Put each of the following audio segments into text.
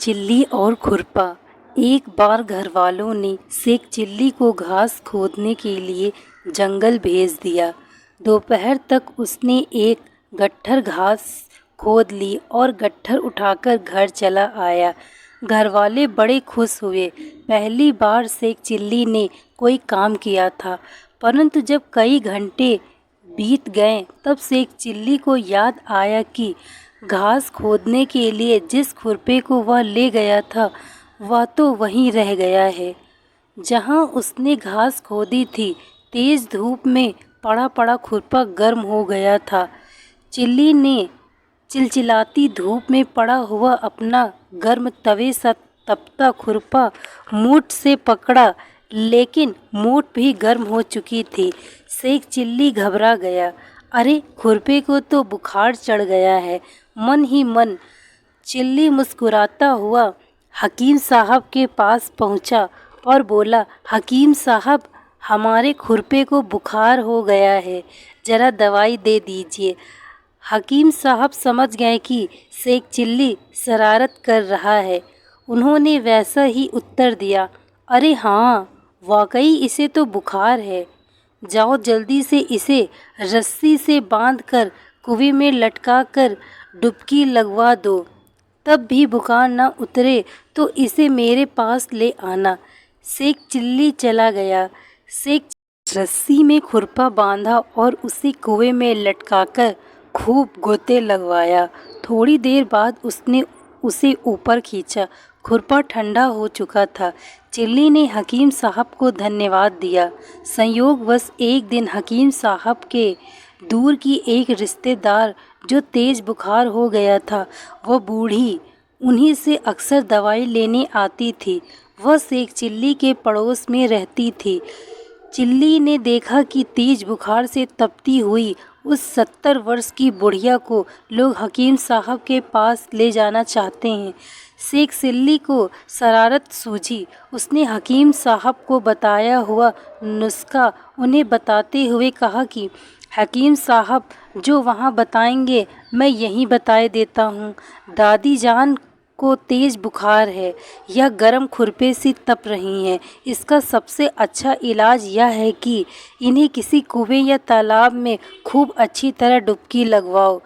Chilli और खुरपा। एक बार घरवालों ने शेख चिल्ली को घास खोदने के लिए जंगल भेज दिया। दोपहर तक उसने एक गट्ठर घास खोद ली और गट्ठर उठाकर घर चला आया। घरवाले बड़े खुश हुए। पहली बार शेख चिल्ली ने कोई काम किया था। परंतु जब कई घंटे बीत गए तब शेख चिल्ली को याद आया कि घास खोदने के लिए जिस खुरपे को वह ले गया था वह तो वहीं रह गया है जहां उसने घास खोदी थी। तेज धूप में पड़ा पड़ा खुरपा गर्म हो गया था। चिल्ली ने चिलचिलाती धूप में पड़ा हुआ अपना गर्म तवे सा तपता खुरपा मूठ से पकड़ा, लेकिन मूठ भी गर्म हो चुकी थी। शेख चिल्ली घबरा गया। अरे, खुरपे को तो बुखार चढ़ गया है। मन ही मन चिल्ली मुस्कुराता हुआ हकीम साहब के पास पहुंचा और बोला, हकीम साहब, हमारे खुरपे को बुखार हो गया है, ज़रा दवाई दे दीजिए। हकीम साहब समझ गए कि शेख चिल्ली शरारत कर रहा है। उन्होंने वैसा ही उत्तर दिया, अरे हाँ, वाकई इसे तो बुखार है। जाओ जल्दी से इसे रस्सी से बांधकर कुएं में लटका कर डुबकी लगवा दो। तब भी बुखार न उतरे तो इसे मेरे पास ले आना। शेख चिल्ली चला गया। शेख रस्सी में खुरपा बांधा और उसे कुएं में लटकाकर खूब गोते लगवाया। थोड़ी देर बाद उसने उसे ऊपर खींचा। खुरपा ठंडा हो चुका था। चिल्ली ने हकीम साहब को धन्यवाद दिया। संयोगवश एक दिन हकीम साहब के दूर की एक रिश्तेदार जो तेज बुखार हो गया था, वह बूढ़ी उन्हीं से अक्सर दवाई लेने आती थी। वह शेख चिल्ली के पड़ोस में रहती थी। चिल्ली ने देखा कि तेज बुखार से तपती हुई उस 70 वर्ष की बुढ़िया को लोग हकीम साहब के पास ले जाना चाहते हैं। शेख चिल्ली को शरारत सूझी। उसने हकीम साहब को बताया हुआ नुस्खा उन्हें बताते हुए कहा कि हकीम साहब, जो वहाँ बताएंगे मैं यहीं बताए देता हूँ। दादी जान को तेज बुखार है, यह गर्म खुरपे से तप रही हैं। इसका सबसे अच्छा इलाज यह है कि इन्हें किसी कुएं या तालाब में खूब अच्छी तरह डुबकी लगवाओ।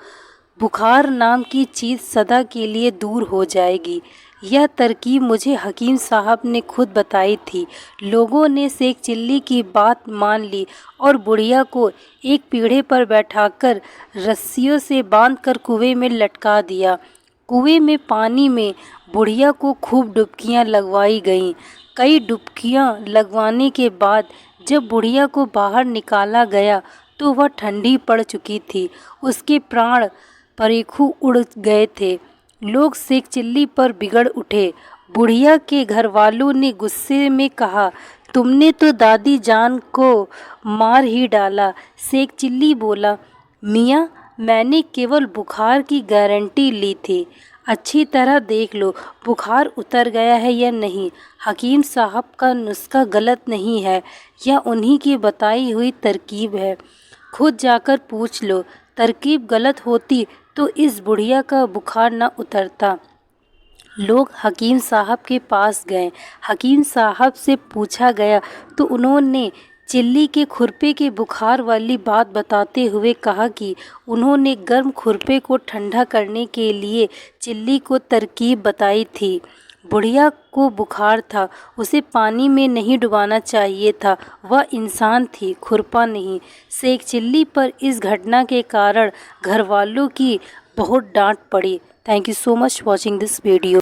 बुखार नाम की चीज़ सदा के लिए दूर हो जाएगी। यह तरकीब मुझे हकीम साहब ने खुद बताई थी। लोगों ने शेख चिल्ली की बात मान ली और बुढ़िया को एक पीढ़े पर बैठाकर रस्सियों से बांधकर कुएं में लटका दिया। कुएं में पानी में बुढ़िया को खूब डुबकियां लगवाई गईं। कई डुबकियां लगवाने के बाद जब बुढ़िया को बाहर निकाला गया तो वह ठंडी पड़ चुकी थी। उसके प्राण परेखू उड़ गए थे। लोग शेख चिल्ली पर बिगड़ उठे। बुढ़िया के घरवालों ने गुस्से में कहा, तुमने तो दादी जान को मार ही डाला। शेख चिल्ली बोला, मियाँ, मैंने केवल बुखार की गारंटी ली थी। अच्छी तरह देख लो बुखार उतर गया है या नहीं। हकीम साहब का नुस्खा गलत नहीं है, यह उन्हीं की बताई हुई तरकीब है। खुद जाकर पूछ लो। तरकीब गलत होती तो इस बुढ़िया का बुखार न उतरता। लोग हकीम साहब के पास गए। हकीम साहब से पूछा गया तो उन्होंने चिल्ली के खुरपे के बुखार वाली बात बताते हुए कहा कि उन्होंने गर्म खुरपे को ठंडा करने के लिए चिल्ली को तरकीब बताई थी। बुढ़िया को बुखार था, उसे पानी में नहीं डुबाना चाहिए था। वह इंसान थी, खुरपा नहीं। शेख चिल्ली पर इस घटना के कारण घरवालों की बहुत डांट पड़ी। Thank you so much watching this video.